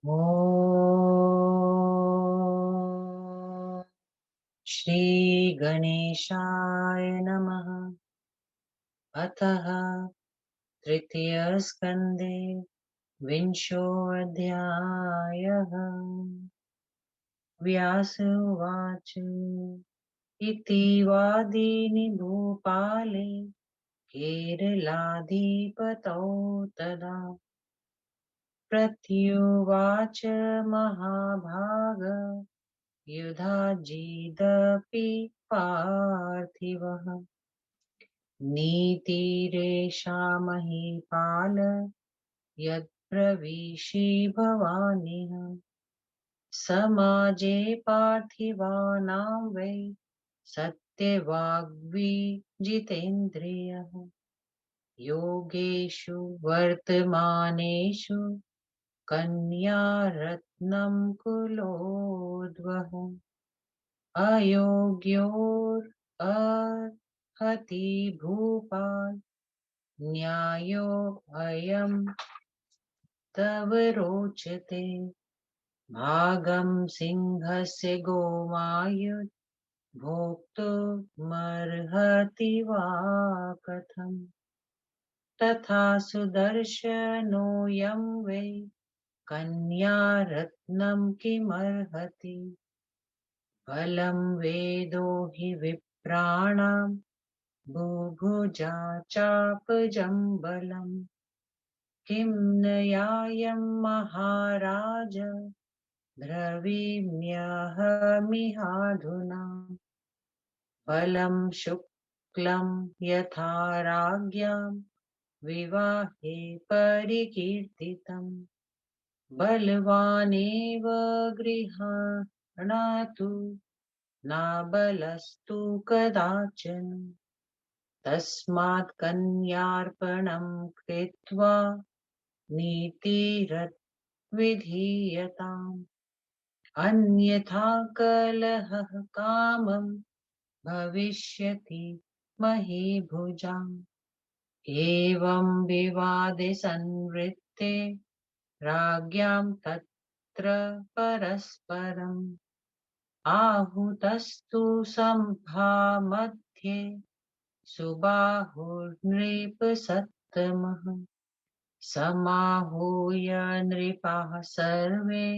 ॐ श्रीगणेशाय नमः। अतः तृतीयस्कन्धे विंशोऽध्यायः। व्यास उवाच इति वादीनि भूपाले केरलाधिपतौ तदा प्रत्युवाच महाभाग युधाजिदपि पार्थिवः नीतिरेषा महीपाल यत्प्रविशी भवानिह समाजे पार्थिवानां वै सत्यवाग्विजितेन्द्रियः योगेषु वर्तमानेषु कन्यारत्नं कुलोद्वह अयोग्योर्हति भूपाल न्यायो अयं तव रोचते भागं सिंहस्य गोमायुः भोक्तुमर्हति वा कथम् तथा सुदर्शनोऽयं वै कन्यारत्नं किमर्हति बलं वेदो हि विप्राणां बुभुजा चापजं बलम् किं न यायं महाराज द्रवीम्यहमिहाधुना बलं शुक्लं यथा राज्ञां विवाहे परिकीर्तितम् बलवानेव गृह्णातु नाबलस्तु कदाचन तस्मात् कन्यार्पणं कृत्वा नीतिरद्विधीयताम् अन्यथा कलहः कामं भविष्यति महीभुजाम् एवं विवादे संवृत्ते राज्ञां तत्र परस्परम् आहुतस्तु सभामध्ये सुबाहुर्नृपसत्तमः समाहूय नृपाः सर्वे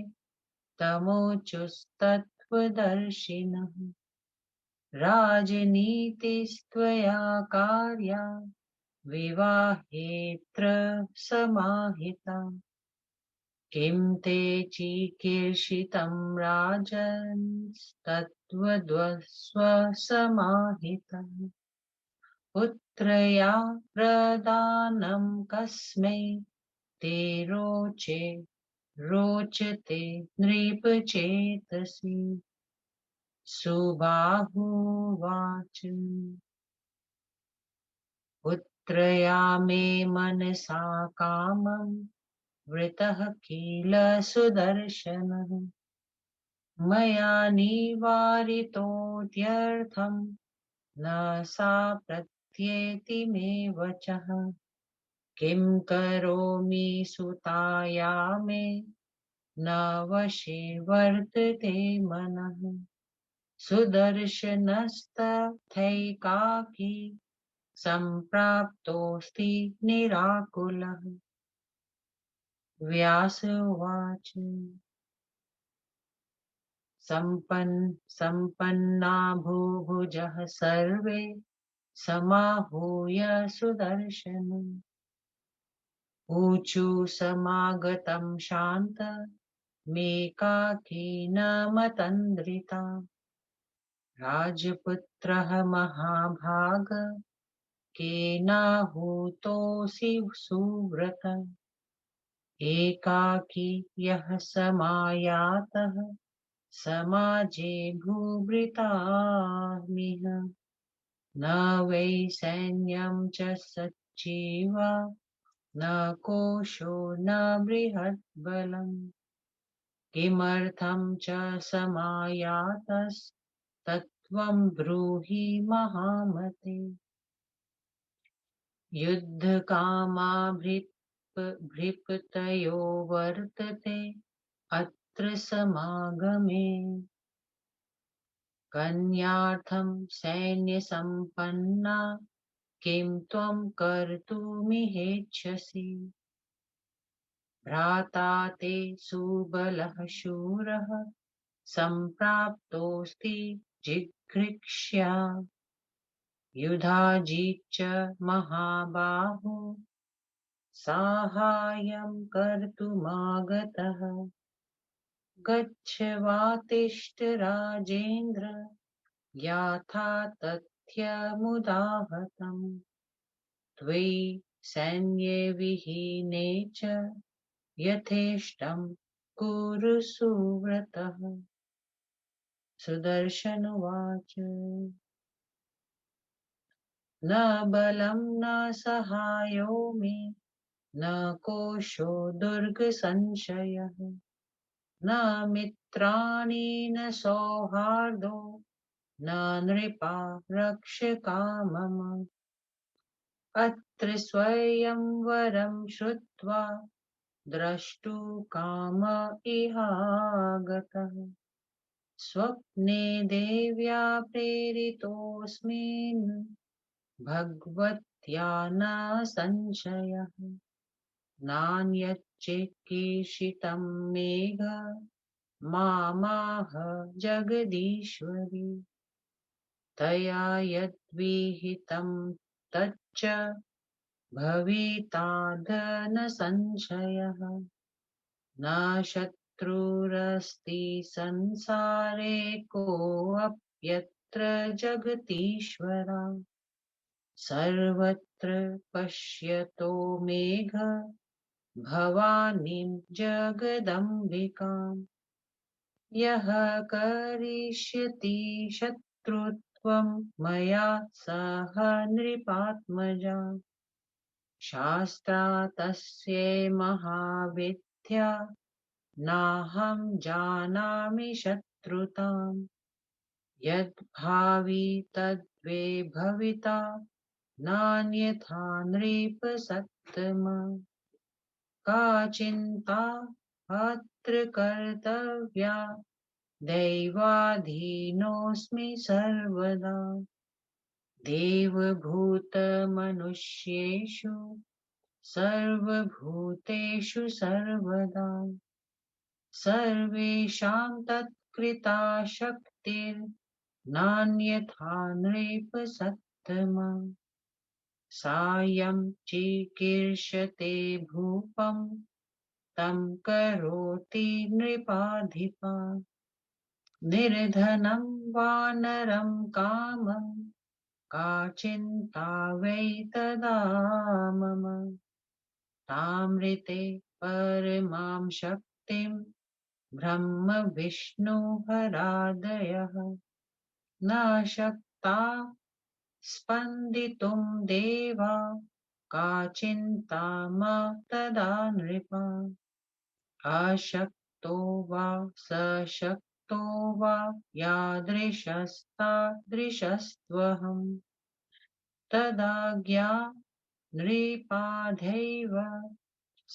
तमोचुस्तत्त्वदर्शिनः राजनीतिस्त्वया कार्या विवाहेऽत्र समाहिता किं ते चिकीर्षितं राजन्स्तत्त्वद्वस्व समाहितः पुत्रया प्रदानं कस्मै ते रोचते नृपचेतसि सुबाहुवाच पुत्रया मे मनसा कामं वृतः किल सुदर्शनः मया निवारितोऽत्यर्थं न सा प्रत्येति मे वचः किं करोमि सुताया मे न वशे वर्तते मनः सुदर्शनस्तथैकाकी सम्प्राप्तोऽस्ति निराकुलः व्यास उवाच सम्पन्ना भूभुजः सर्वे समाहूय सुदर्शनम् ऊचु समागतं शान्त मेकाकी न मतन्द्रिता राजपुत्रः महाभाग केनाहूतोऽसि सुव्रत एकाकी यः समायातः समाजे भूभृतामिह न वै सैन्यं च सच्चीवा न कोशो न बृहद्बलम् किमर्थं च समायातस्तत्त्वं ब्रूहि महामते युद्धकामाभृत्पतयो वर्तते अत्र समागमे कन्यार्थं सैन्यसम्पन्ना किं त्वं कर्तुमिहेच्छसि भ्राता ते सुबलः शूरः सम्प्राप्तोऽस्ति जिघृक्ष्या युधाजिच्च महाबाहो साहाय्यं कर्तुमागतः गच्छ वातिष्ठ राजेन्द्र याथा तथ्यमुदाहतम् त्वयि सैन्ये विहीने च यथेष्टं कुरु सुव्रतः सुदर्शन उवाच न बलं न सहायो मे न कोशो दुर्गसंशयः न मित्राणि न सौहार्दो न नृपा रक्षका मम अत्र स्वयंवरं श्रुत्वा द्रष्टुकाम इहागतः स्वप्ने देव्या प्रेरितोऽस्मिन् भगवत्या न संशयः नान्यच्चिकीर्षितं मेघ मामाह जगदीश्वरी तया यद्विहितं तच्च भविताद् न संशयः न शत्रुरस्ति संसारे कोऽप्यत्र जगतीश्वरा सर्वत्र पश्यतो मेघ भवानीं जगदम्बिकाम् यः करिष्यति शत्रुत्वं मया सह नृपात्मजा शास्त्रातस्ये महाविद्या नाहं जानामि शत्रुताम् यद्भावि तद्वे भविता नान्यथा नृपसत्तमा का चिन्ता अत्र कर्तव्या दैवाधीनोऽस्मि सर्वदा देवभूतमनुष्येषु सर्वभूतेषु सर्वदा सर्वेषां तत्कृता शक्तिर्नान्यथा नृपसत्तमा सायं चिकीर्षते भूपं तं करोति नृपाधिपा निर्धनं वानरं कामं का चिन्ता वै तदा मम तामृते परमां शक्तिं ब्रह्म विष्णुहरादयः न शक्ता स्पन्दितुं देवा का चिन्ता मा तदा नृपा अशक्तो वा सशक्तो वा यादृशस्तादृशस्त्वहं तदा नृपाधैव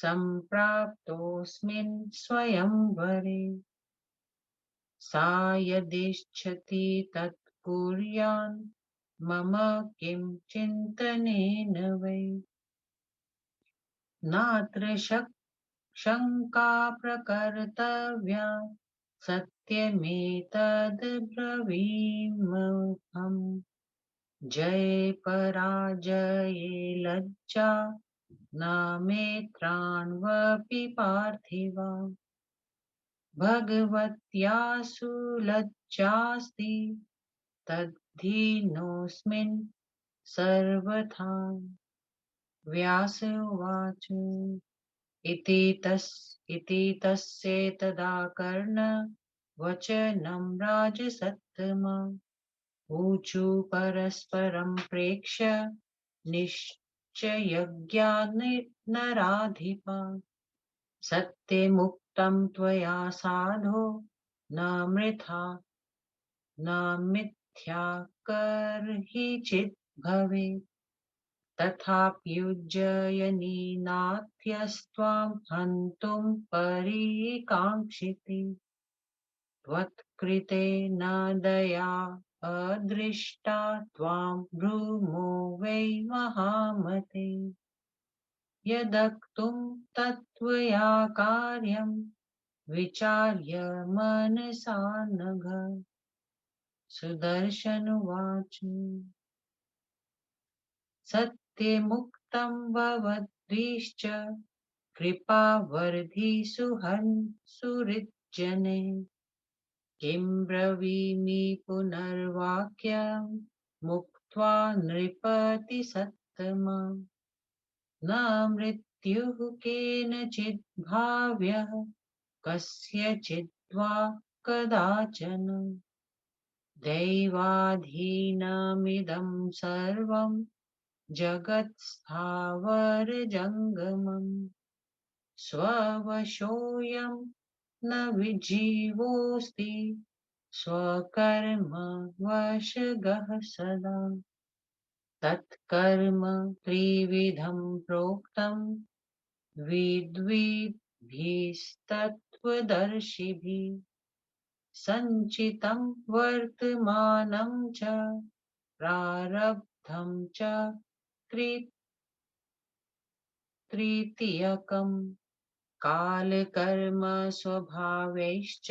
सम्प्राप्तोऽस्मिन् स्वयंवरे सा यदिच्छति तत् कुर्यान् मम किं चिन्तनेन वै नात्र शङ्का प्रकर्तव्या सत्यमेतद् ब्रवीम्यहम् जये पराजये लज्जा न मे त्राण्वपि पार्थिवा भगवत्यासु लज्जास्ति तद्धीनोऽस्मिन् सर्वथा व्यास उवाच इति तस्य कर्ण वचनं राजसत्तमा ऊचु परस्परं प्रेक्ष्य निश्चयज्ञान नराधिपा सत्यमुक्तं त्वया साधो न मृथा न मिथ्या कर्हिचित् भवेत् तथाप्युज्जयिनीनाथ्यस्त्वां हन्तुं परिकाङ्क्षिति त्वत्कृते न दया अदृष्टा त्वां भ्रूमो वै महामते यदक्तुं तत्त्वया कार्यं विचार्य मनसा नघ सुदर्शनुवाच सत्यमुक्तं भवद्भिश्च कृपावर्धि सुहृज्जने किं ब्रवीमि पुनर्वाक्यं मुक्त्वा नृपतिसत्तमा न मृत्युः केनचित् भाव्यः कस्यचिद्वा कदाचन दैवाधीनमिदं सर्वं जगत्स्थावरजङ्गमम् स्ववशोऽयं न विजीवोऽस्ति स्वकर्म वशगः सदा तत्कर्म त्रिविधं प्रोक्तं विद्विद्भिस्तत्त्वदर्शिभिः सञ्चितं वर्तमानं च प्रारब्धं च तृतीयकम् कालकर्म स्वभावैश्च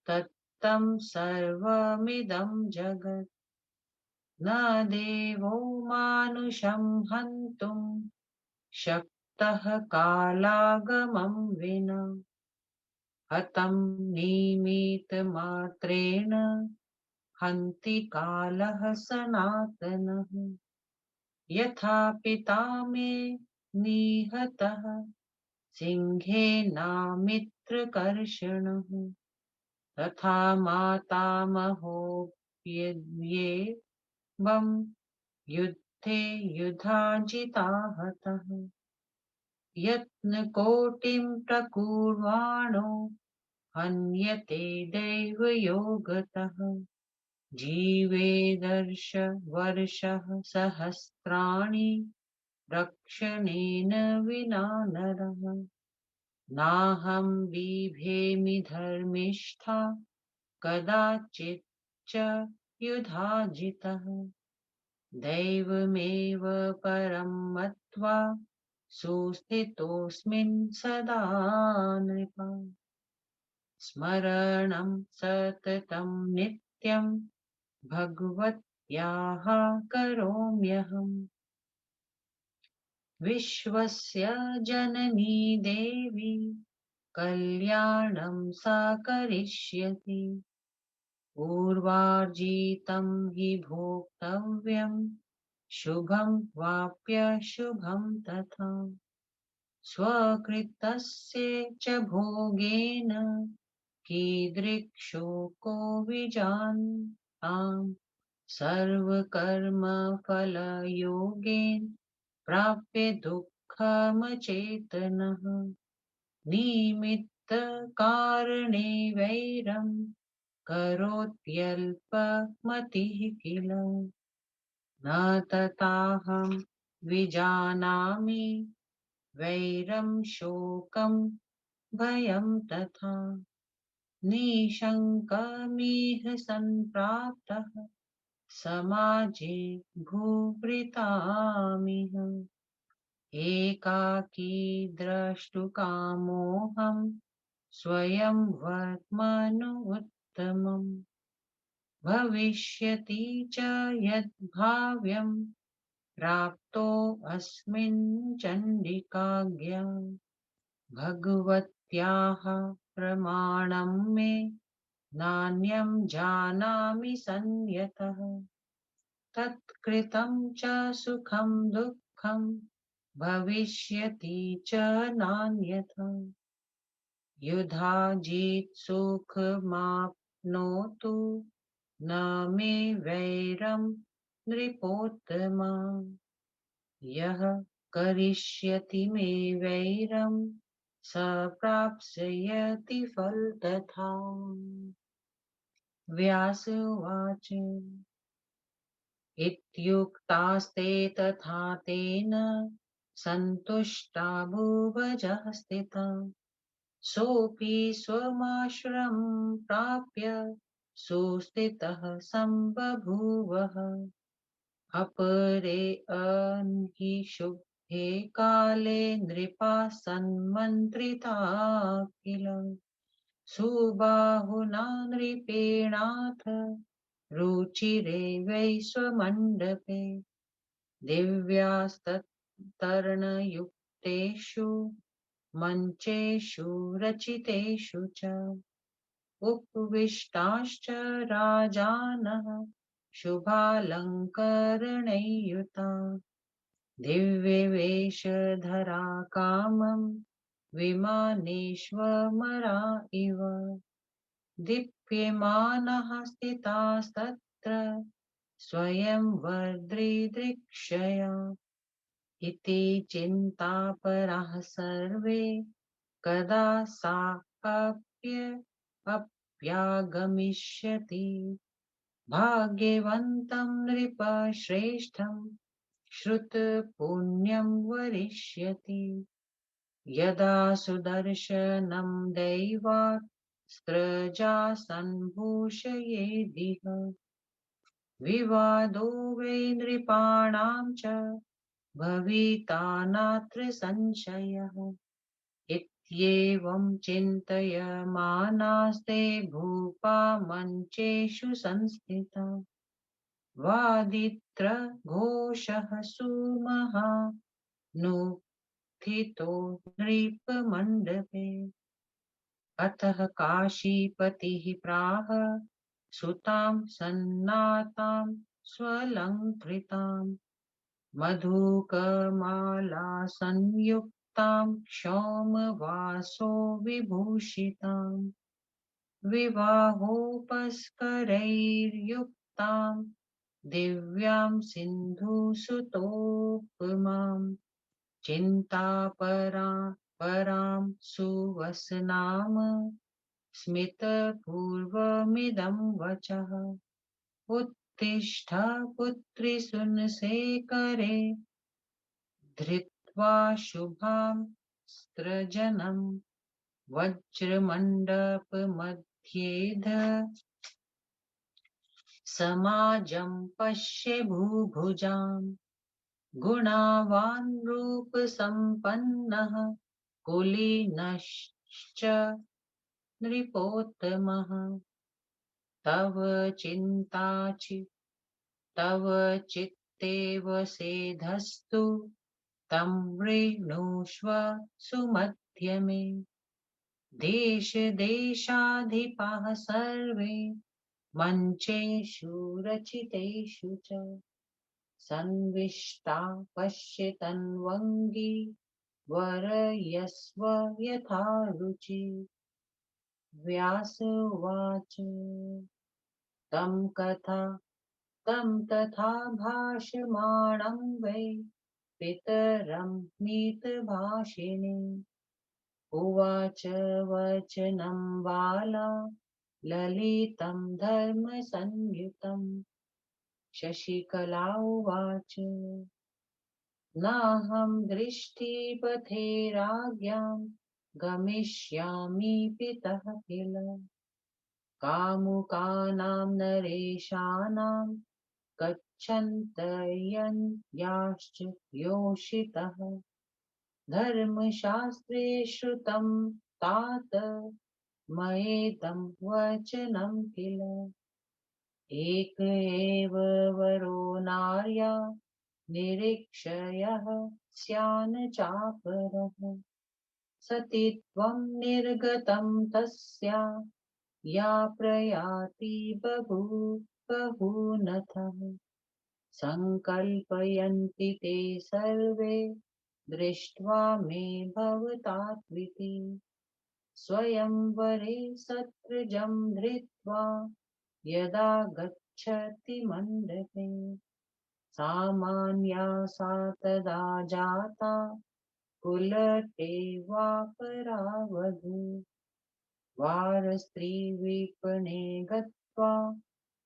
तत्तं सर्वमिदं जगत् न देवो मानुषं हन्तुं शक्तः कालागमं विना हतं निमित्तमात्रेण हन्ति कालः सनातनः यथा पिता मे निहतः सिंहेनामित्रकर्षणः तथा मातामहोऽप्येवं युद्धे युधाजिता हतः यत्नकोटिं प्रकुर्वाणो हन्यते दैवयोगतः जीवेदर्श वर्षः सहस्राणि रक्षणेन विना नरः नाहं बिभेमि धर्मिष्ठा कदाचित् च युधाजितः दैवमेव परं मत्वा सुस्थितोऽस्मिन् सदा नृप स्मरणं सततं नित्यं भगवत्याः करोम्यहम् विश्वस्य जननी देवी कल्याणं सा करिष्यति पूर्वार्जितं हि भोक्तव्यं शुभं वाप्यशुभं तथा स्वकृतस्य च भोगेन कीदृक्षोको विजानताम् सर्वकर्मफलयोगेन प्राप्य दुःखमचेतनः निमित्तकारणे वैरं करोत्यल्पमतिः किल न तथाहं विजानामि वैरं शोकं भयं तथा निशङ्कमिह सम्प्राप्तः समाजे भूभृतामिह एकाकी द्रष्टुकामोऽहं स्वयं वर्त्मनु उत्तमम् भविष्यति च यद्भाव्यं प्राप्तोऽस्मिन् चण्डिकाज्ञा भगवत्याः प्रमाणं मे नान्यं जानामि संयतः तत्कृतं च सुखं दुःखं भविष्यति च नान्यथा युधाजित् सुखमाप्नोतु न मे वैरं नृपोत्तमा यः करिष्यति मे वैरं स प्राप्स्यति फलतथा व्यास उवाच इत्युक्तास्ते तथा तेन सन्तुष्टा भूवजः स्थिता। सोऽपि स्वमाश्रमं प्राप्य सुस्थितः सम्बभूवः। अपरे शुभे काले नृपा सन्मन्त्रिता किल। सुबाहुना नृपेणाथ रुचिरे वै स्वमण्डपे। दिव्यास्तरणयुक्तेषु मञ्चेषु रचितेषु च उपविष्टाश्च राजानः शुभालङ्करणैर्युता। दिव्यवेशधरा कामं विमानेष्वमरा इव दीप्यमानाः स्थितास्तत्र स्वयंवदृदृक्षया। इति चिन्तापराः सर्वे कदा सा अप्यागमिष्यति। भाग्यवन्तं नृपश्रेष्ठं श्रुतपुण्यं वरिष्यति। यदा सुदर्शनं दैवात् स्त्रजा सम्भूषयेदिह। विवादो वै नृपाणां च भविता नात्र संशयः। इत्येवं चिन्तयमानास्ते भूपा मञ्चेषु संस्थिता। वादित्रघोषः सुमहानुत्थितो नृपमण्डपे। अतः काशीपतिः प्राह सुतां सन्नातां स्वलङ्कृतां मधुकमालासंयुक्तां क्षौमवासो विभूषितां विवाहोपस्करैर्युक्तां दिव्यां सिन्धुसुतोपमां चिन्तापरां सुवसनाम स्मितपूर्वमिदं वचः। उत्तिष्ठ पुत्रि सुनसेकरे धृत्वा शुभां स्त्रजनं वज्रमण्डपमध्येध समाजं पश्य भूभुजाम्। गुणावान् रूपसम्पन्नः कुलीनश्च नृपोत्तमः। तव तव चित्ते वसेधस्तु तं वृणुष्व सुमध्यमे। देशदेशाधिपाः सर्वे मञ्चेषु रचितेषु च संविष्टा पश्यतन्वङ्गी वरयस्व यथा रुचि। व्यास उवाच तं तथा भाषमाणं वै पितरं नीतभाषिणे। उवाच वचनं बाला ललितं धर्मसंयुतं। शशिकला उवाच नाहं दृष्टिपथे राज्ञां गमिष्यामि पितः किल। कामुकानां नरेशानां गच्छन्तर्यन्याश्च योषितः। धर्मशास्त्रे श्रुतं तात मयेदं वचनं किल। एक एव वरो नार्या निरीक्षयः स्यान् चापरः। सती त्वं निर्गतं तस्या या प्रयाति बहूनथः। सङ्कल्पयन्ति ते सर्वे दृष्ट्वा मे भवतात्विति। स्वयंवरे सत्रजं धृत्वा यदा गच्छति मण्डपे। सामान्या सा तदा जाता कुलटे परावधू। वारस्त्रीविपणे गत्वा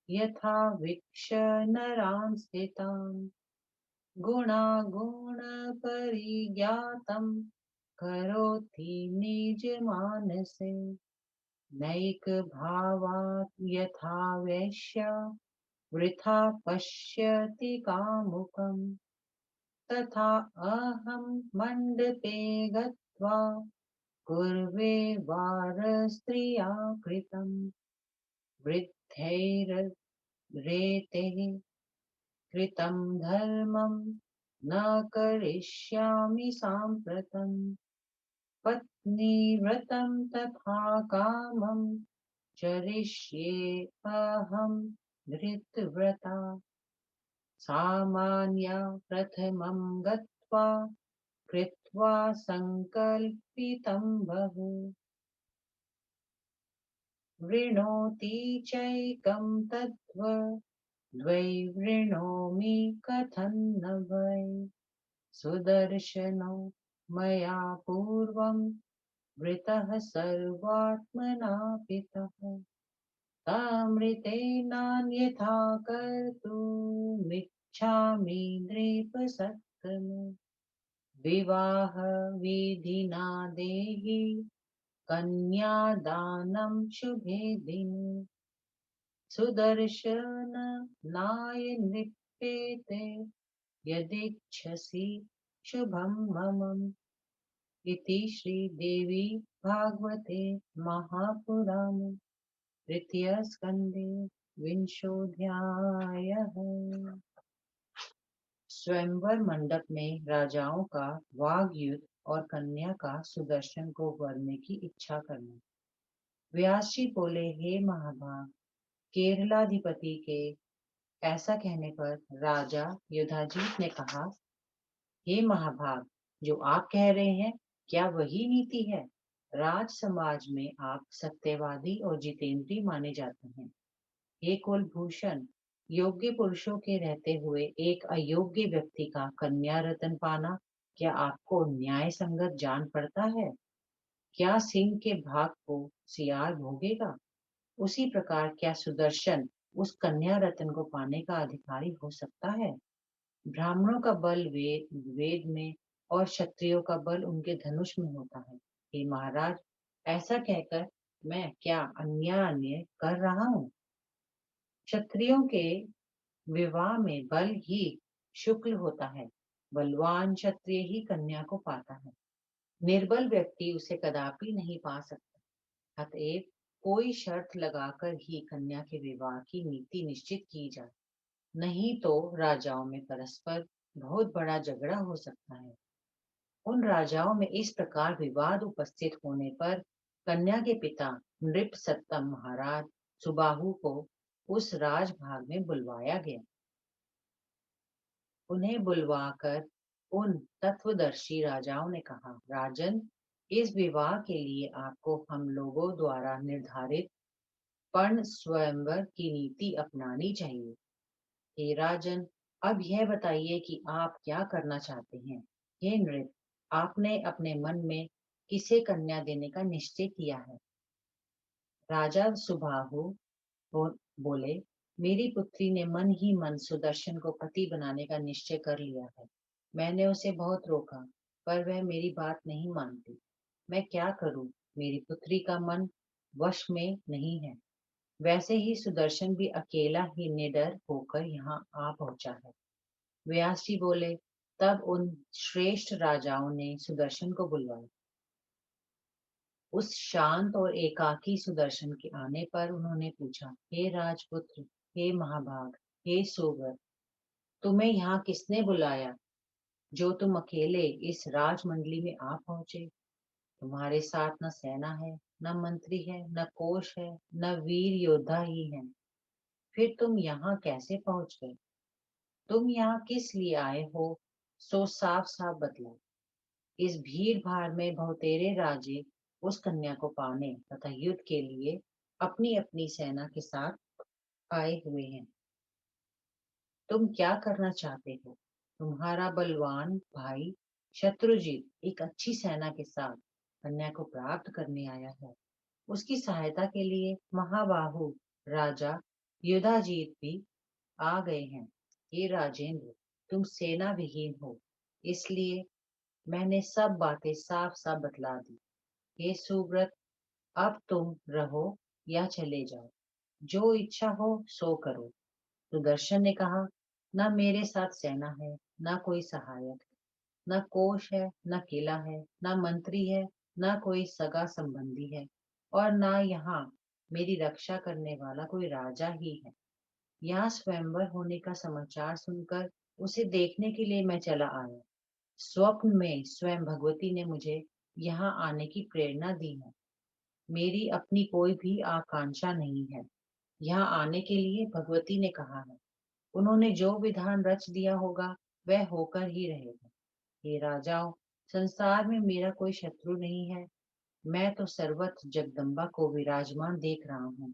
यथा वीक्ष नरान् स्थितान् गुणागुणपरिज्ञातं करोति निजमानसे नैकभावात् यथा वेश्या वृथा पश्यति कामुकम् तथा अहं मण्डपे गत्वा कुर्वे वारस्त्रिया कृतं वृद्धैरेतैः कृतं धर्मं न करिष्यामि साम्प्रतम् पत्नीव्रतं तथा कामं चरिष्ये अहं धृतव्रता सामान्या प्रथमं गत्वा कृत्वा सङ्कल्पितं बहु वृणोति चैकं द्वैवृणोमि कथं न वै सुदर्शनो मया पूर्वं वृतः सर्वात्मना पितः तामृतेनान्यथा कर्तुमिच्छामि नृपसत्तम विवाह विधिना देहि कन्यादानं शुभे दिने सुदर्शन नाय नृपेते यदिच्छसि शुभं मम इति श्रीदेवी भागवते महापुराणे तृतीय स्कंदे विंशोऽध्यायः। स्वयंवर मंडप में राजाओं का वाग युद्ध और कन्या का सुदर्शन को वरने की इच्छा करना। व्यास जी बोले, हे महाभाग, केरलाधिपति के ऐसा कहने पर राजा युधाजीत ने कहा, हे महाभाग, जो आप कह रहे हैं क्या वही नीति है? राज समाज में आप सत्यवादी और जितेंद्री माने जाते हैं। हे कुलभूषण, योग्य पुरुषों के रहते हुए एक अयोग्य व्यक्ति का कन्या रत्न पाना क्या आपको न्याय संगत जान पड़ता है? क्या सिंह के भाग को सियार भोगेगा? उसी प्रकार क्या सुदर्शन उस कन्या रत्न को पाने का अधिकारी हो सकता है? ब्राह्मणों का बल वेद में और क्षत्रियों का बल उनके धनुष में होता है। हे महाराज, ऐसा कहकर मैं क्या अन्याय कर रहा हूँ? क्षत्रियों के विवाह में बल ही शुक्ल होता है। बलवान क्षत्रिय ही कन्या को पाता है, निर्बल व्यक्ति उसे कदापि नहीं पा सकता। अतएव कोई शर्त लगाकर ही कन्या के विवाह की नीति निश्चित की जाए, नहीं तो राजाओं में परस्पर बहुत बड़ा झगड़ा हो सकता है। उन राजाओं में इस प्रकार विवाद उपस्थित होने पर कन्या के पिता नृप सत्तम महाराज सुबाहु को उस राजभाग में बुलवाया गया। उन्हें बुलवाकर उन तत्वदर्शी राजाओं ने कहा, राजन, इस विवाह के लिए आपको हम लोगों द्वारा निर्धारित पर्ण स्वयंवर की नीति अपनानी चाहिए। हे राजन, अब यह बताइए कि आप क्या करना चाहते हैं। हे नृप, आपने अपने मन में किसे कन्या देने का निश्चय किया है? राजा सुबाहु बोले, मेरी पुत्री ने मन ही मन सुदर्शन को पति बनाने का निश्चय कर लिया है। मैंने उसे बहुत रोका, पर वह मेरी बात नहीं मानती। मैं क्या करूं? मेरी पुत्री का मन वश में नहीं है। वैसे ही सुदर्शन भी अकेला ही निडर होकर यहाँ आ पहुंचा है। व्यास जी बोले, तब उन श्रेष्ठ राजाओं ने सुदर्शन को बुलवाया। उस शांत और एकाकी सुदर्शन के आने पर उन्होंने पूछा, हे राजपुत्र, हे महाभाग, हे सुव्रत, तुम्हें यहाँ किसने बुलाया जो तुम अकेले इस राजमंडली में आ पहुंचे? तुम्हारे साथ न सेना है, न मंत्री है, न कोष है, न वीर योद्धा ही है। फिर तुम यहाँ कैसे पहुंच गए? तुम यहाँ किस लिए आए हो, सो साफ साफ बतलाओ। इस भीड़ भाड़ में बहुतेरे राजे उस कन्या को पाने तथा युद्ध के लिए अपनी अपनी सेना के साथ आए हुए हैं। तुम क्या करना चाहते हो? तुम्हारा बलवान भाई शत्रुजीत एक अच्छी सेना के साथ कन्या को प्राप्त करने आया है। उसकी सहायता के लिए महाबाहु राजा युधाजीत भी आ गए हैं। हे राजेंद्र, तुम सेना विहीन हो, इसलिए मैंने सब बातें साफ साफ बतला दी। हे सुव्रत, अब तुम रहो या चले जाओ, जो इच्छा हो सो करो। सुदर्शन ने कहा, न मेरे साथ सेना है, न कोई सहायक है, न कोष है, न किला है, न मंत्री है, न कोई सगा संबंधी है, और न यहाँ मेरी रक्षा करने वाला कोई राजा ही है। यहाँ स्वयंवर होने का समाचार सुनकर उसे देखने के लिए मैं चला आया। स्वप्न में स्वयं भगवती ने मुझे यहाँ आने की प्रेरणा दी है। मेरी अपनी कोई भी आकांक्षा नहीं है। यहाँ आने के लिए भगवती ने कहा है। उन्होंने जो विधान रच दिया होगा वह होकर ही रहेगा। हे राजाओं, संसार में मेरा कोई शत्रु नहीं है। मैं तो सर्वत्र जगदम्बा को विराजमान देख रहा हूँ।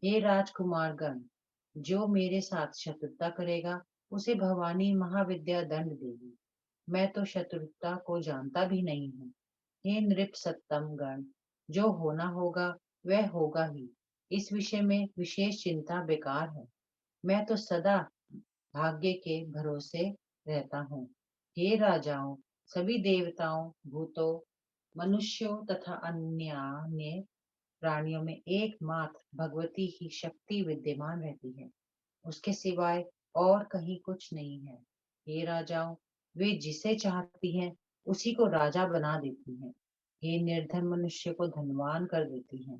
हे राजकुमारगण, जो मेरे साथ शत्रुता करेगा उसे भवानी महाविद्या दंड देगी। मैं तो शत्रुता को जानता भी नहीं हूँ। हे नृप सत्तम गण, जो होना होगा वह होगा ही। इस विषय में विशेष चिंता बेकार है। मैं तो सदा भाग्य के भरोसे रहता हूँ। हे राजाओं, सभी देवताओं, भूतों, मनुष्यों तथा अन्य प्राणियों में एकमात्र भगवती ही शक्ति विद्यमान रहती है। उसके सिवाय और कहीं कुछ नहीं है। हे राजाओं, वे जिसे चाहती हैं उसी को राजा बना देती हैं। हे निर्धन मनुष्य को धनवान कर देती हैं।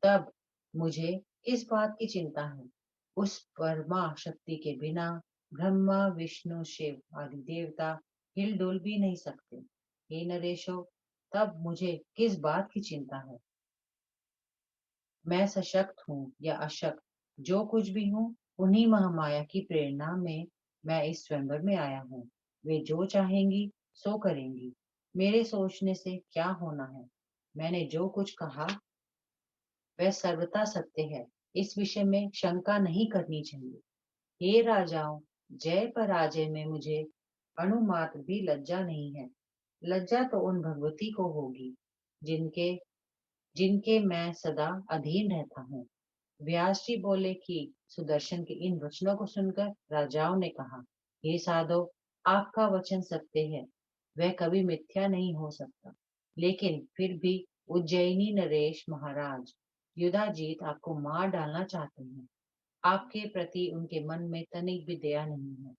तब मुझे किस बात की चिंता है? उस परमा शक्ति के बिना ब्रह्मा विष्णु शिव आदि देवता हिलडुल भी नहीं सकते। हे नरेशो, तब मुझे किस बात की चिंता है? मैं सशक्त हूँ या अशक्त, जो कुछ भी हूँ, उन्हीं महामाया की प्रेरणा में मैं इस स्वयंवर में आया हूँ। वे जो चाहेंगी सो करेंगी। मेरे सोचने से क्या होना है? मैंने जो कुछ कहा वह सर्वथा सत्य है। इस विषय में शंका नहीं करनी चाहिए। हे राजाओं, जय पराजय में मुझे अणुमात्र भी लज्जा नहीं है। लज्जा तो उन भगवती को होगी जिनके जिनके मैं सदा अधीन रहता हूँ। व्यास जी बोले कि सुदर्शन के इन वचनों को सुनकर राजाओं ने कहा, हे साधो, आपका वचन सत्य है, वह कभी मिथ्या नहीं हो सकता। लेकिन फिर भी उज्जैनी नरेश महाराज युधाजीत आपको मार डालना चाहते हैं। आपके प्रति उनके मन में तनिक भी दया नहीं है।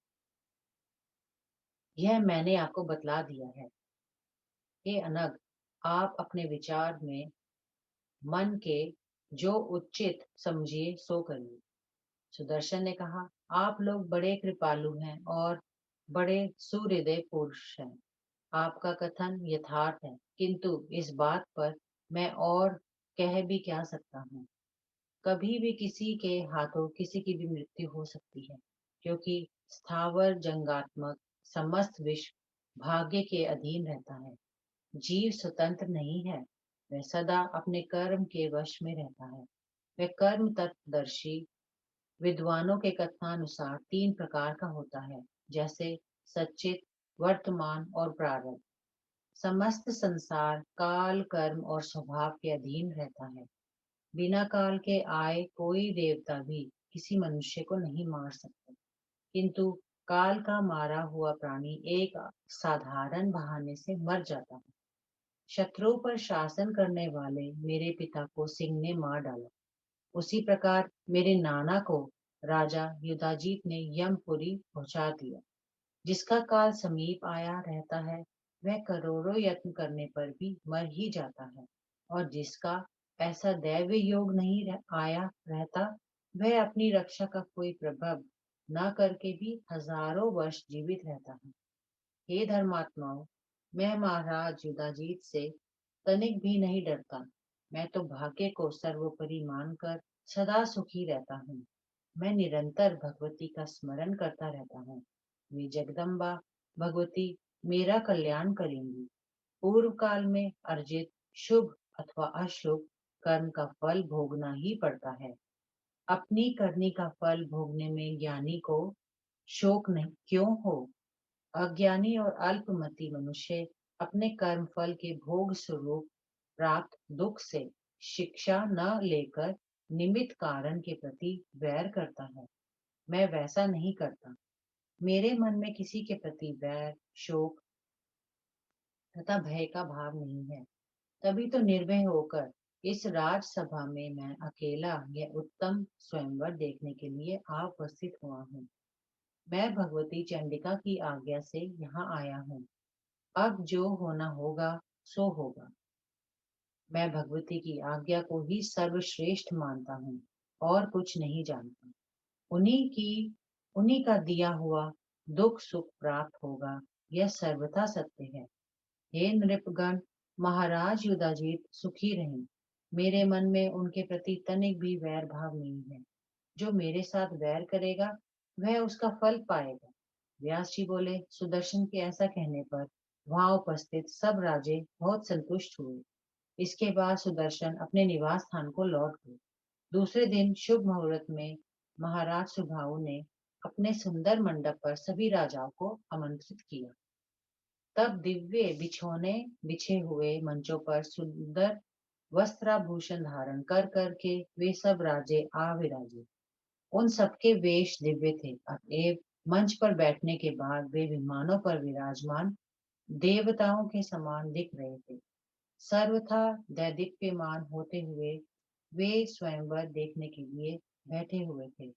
यह मैंने आपको बतला दिया है। हे अनग, आप अपने विचार में मन के जो उचित समझिए सो करिए। सुदर्शन ने कहा, आप लोग बड़े कृपालु हैं और बड़े सुहृदय पुरुष हैं। आपका कथन यथार्थ है, किंतु इस बात पर मैं और कह भी क्या सकता हूँ। कभी भी किसी के हाथों किसी की भी मृत्यु हो सकती है, क्योंकि स्थावर जंगात्मक समस्त विश्व भाग्य के अधीन रहता है। जीव स्वतंत्र नहीं है, वह सदा अपने कर्म के वश में रहता है। वह कर्म तत्वदर्शी विद्वानों के कथनानुसार तीन प्रकार का होता है, जैसे सच्चित, वर्तमान और प्रारब्ध। समस्त संसार काल, कर्म और स्वभाव के अधीन रहता है। बिना काल के आए कोई देवता भी किसी मनुष्य को नहीं मार सकता, किंतु काल का मारा हुआ प्राणी एक साधारण बहाने से मर जाता है। शत्रुओं पर शासन करने वाले मेरे पिता को सिंह ने मार डाला। उसी प्रकार मेरे नाना को राजा युधाजीत ने यमपुरी पहुंचा दिया। जिसका काल समीप आया रहता है वह करोड़ों यत्न करने पर भी मर ही जाता है, और जिसका ऐसा दैव योग नहीं आया रहता, वह अपनी रक्षा का कोई प्रभाव न करके भी हजारों वर्ष जीवित रहता है। हे धर्मात्माओं, मैं महाराज युधाजीत से तनिक भी नहीं डरता। मैं तो भाग्य को सर्वोपरि मानकर सदा सुखी रहता हूँ। मैं निरंतर भगवती का स्मरण करता रहता हूँ। वे जगदम्बा भगवती मेरा कल्याण करेंगी। पूर्व काल में अर्जित शुभ अथवा अशुभ कर्म का फल भोगना ही पड़ता है। अपनी करनी का फल भोगने में ज्ञानी को शोक नहीं क्यों हो? अज्ञानी और अल्पमति मनुष्य अपने कर्म फल के भोग स्वरूप प्राप्त दुख से शिक्षा न लेकर निमित्त कारण के प्रति वैर करता है। मैं वैसा नहीं करता। मेरे मन में किसी के प्रति वैर, शोक तथा भय का भाव नहीं है। तभी तो निर्भय होकर इस राजसभा में मैं अकेला यह उत्तम स्वयंवर देखने के लिए आ उपस्थित हुआ हूँ। मैं भगवती चंडिका की आज्ञा से यहाँ आया हूँ। अब जो होना होगा सो होगा। मैं भगवती की आज्ञा को ही सर्वश्रेष्ठ मानता हूँ और कुछ नहीं जानता। उन्हीं की उन्हीं का दिया हुआ दुख सुख प्राप्त होगा, यह सर्वथा सत्य है। हे नृपगण, महाराज युधाजीत सुखी रहें। मेरे मन में उनके प्रति तनिक भी वैर भाव नहीं है। जो मेरे साथ वैर करेगा वह उसका फल पाएगा। व्यास जी बोले, सुदर्शन के ऐसा कहने पर वहां उपस्थित सब राजे बहुत संतुष्ट हुए। इसके बाद सुदर्शन अपने निवास स्थान को लौट गए। दूसरे दिन शुभ मुहूर्त में महाराज सुबाहु ने अपने सुंदर मंडप पर सभी राजाओं को आमंत्रित किया। तब दिव्य बिछौने बिछे हुए मंचों पर सुंदर वस्त्राभूषण धारण कर करके वे सब राजे आ विराजे। उन सबके वेश दिव्य थे। अतएव मंच पर बैठने के बाद वे विमानों पर विराजमान देवताओं के समान दिख रहे थे। सर्वथा दैदीप्यमान होते हुए वे स्वयंवर देखने के लिए बैठे हुए थे।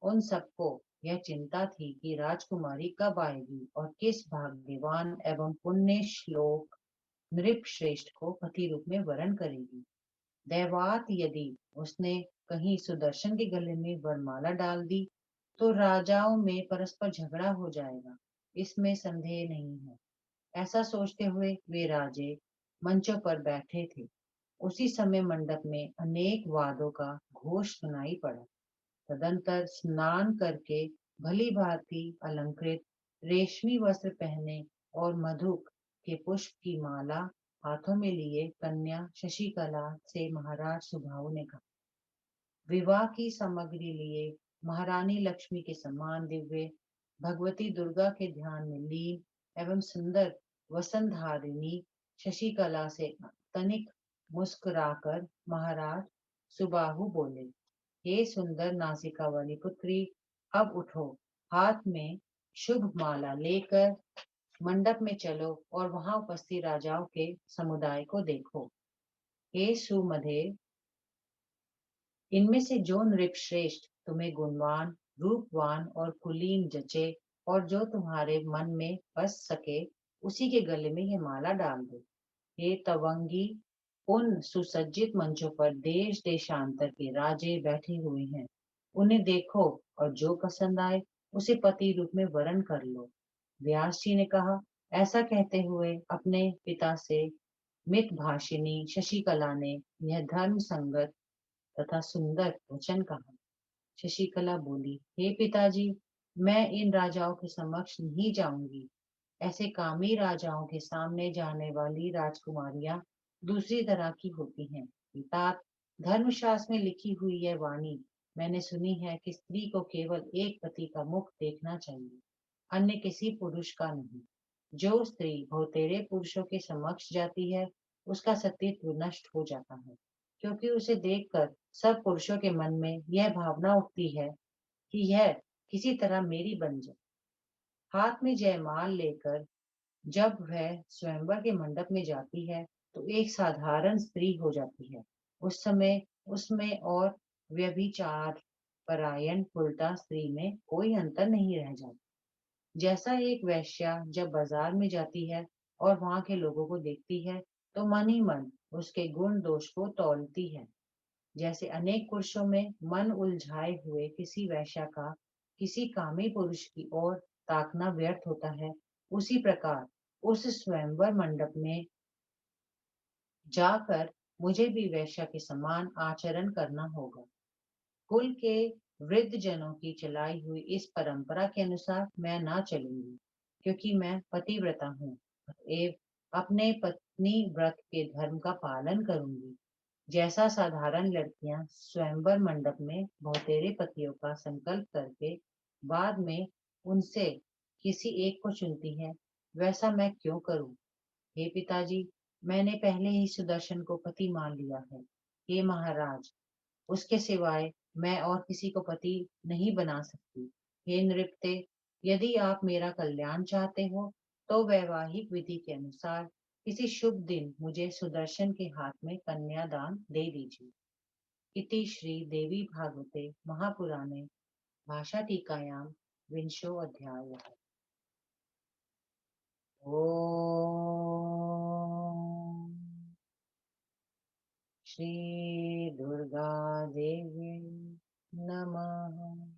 उन सबको यह चिंता थी कि राजकुमारी कब आएगी और किस भाग्यवान एवं पुण्य श्लोक नृप श्रेष्ठ को पति रूप में वरण करेगी। दैवात यदि उसने कहीं सुदर्शन के गले में वरमाला डाल दी तो राजाओं में परस्पर झगड़ा हो जाएगा, इसमें संदेह नहीं है। ऐसा सोचते हुए वे राजे मंचों पर बैठे थे। उसी समय मंडप में अनेक वाद्यों का घोष सुनाई पड़ा। तदंतर स्नान करके भली भांति अलंकृत रेशमी वस्त्र पहने और मधुक के पुष्प की माला हाथों में लिए कन्या शशिकला से महाराज सुबाहु ने कहा, विवाह की सामग्री लिए महारानी लक्ष्मी के समान दिव्य भगवती दुर्गा के ध्यान में लीन एवं सुंदर वसंधारिणी शशिकला से तनिक मुस्कुराकर महाराज सुबाहु बोले, हे सुंदर नासिका वाली पुत्री, अब उठो, हाथ में शुभ माला लेकर मंडप में चलो और वहां उपस्थित राजाओं के समुदाय को देखो। हे सुमधे, इनमें से जो नृपश्रेष्ठ तुम्हें गुणवान, रूपवान और कुलीन जचे और जो तुम्हारे मन में बस सके, उसी के गले में ये माला डाल दो। हे तवंगी, उन सुसज्जित मंचों पर देश देशांतर के राजे बैठे हुए हैं। उन्हें देखो और जो पसंद आए उसे पति रूप में वरण कर लो। व्यास जी ने कहा, ऐसा कहते हुए अपने पिता से मित भाषिनी शशिकला ने यह धर्म संगत तथा सुंदर वचन कहा। शशिकला बोली, हे पिताजी, मैं इन राजाओं के समक्ष नहीं जाऊंगी। ऐसे कामी राजाओं के सामने जाने वाली राजकुमारियां दूसरी तरह की होती हैं। पिता, धर्मशास्त्र में लिखी हुई यह वाणी मैंने सुनी है कि स्त्री को केवल एक पति का मुख देखना चाहिए, अन्य किसी पुरुष का नहीं। जो स्त्री बहुतेरे पुरुषों के समक्ष जाती है उसका सतीत्व नष्ट हो जाता है, क्योंकि उसे देखकर सब पुरुषों के मन में यह भावना उठती है कि यह किसी तरह मेरी बन जाए। हाथ में जयमाल लेकर जब वह स्वयंवर के मंडप में जाती है तो एक साधारण स्त्री हो जाती है। उस समय उसमें और व्यभिचार परायण कुलटा स्त्री में कोई अंतर नहीं रह जाता। जैसा एक वेश्या जब बाजार में जाती है और वहां के लोगों को देखती है तो मन ही मन उसके गुण दोष को तौलती है, जैसे अनेक पुरुषों में मन उलझाए हुए किसी वेश्या का किसी कामी पुरुष की ओर ताकना व्यर्थ होता है, उसी प्रकार उस स्वयंवर मंडप में जाकर मुझे भी वेश्या के समान आचरण करना होगा। कुल के वृद्ध जनों की चलाई हुई इस परंपरा के अनुसार मैं ना चलूंगी, क्योंकि मैं पतिव्रता हूँ। अतएव अपने पत्नी व्रत के धर्म का पालन करूंगी। जैसा साधारण लड़कियां स्वयंवर मंडप में बहुतेरे पतियों का संकल्प करके बाद में उनसे किसी एक को चुनती है, वैसा मैं क्यों करूं? हे पिताजी, मैंने पहले ही सुदर्शन को पति मान लिया है। हे महाराज, उसके सिवाय मैं और किसी को पति नहीं बना सकती। हे नृपते, यदि आप मेरा कल्याण चाहते हो, तो वैवाहिक विधि के अनुसार किसी शुभ दिन मुझे सुदर्शन के हाथ में कन्यादान दे दीजिए। इति श्री देवी भागवते महापुराणे भाषा टीकायां विंशो अध्याय। ओम श्री दुर्गा देवी नमः।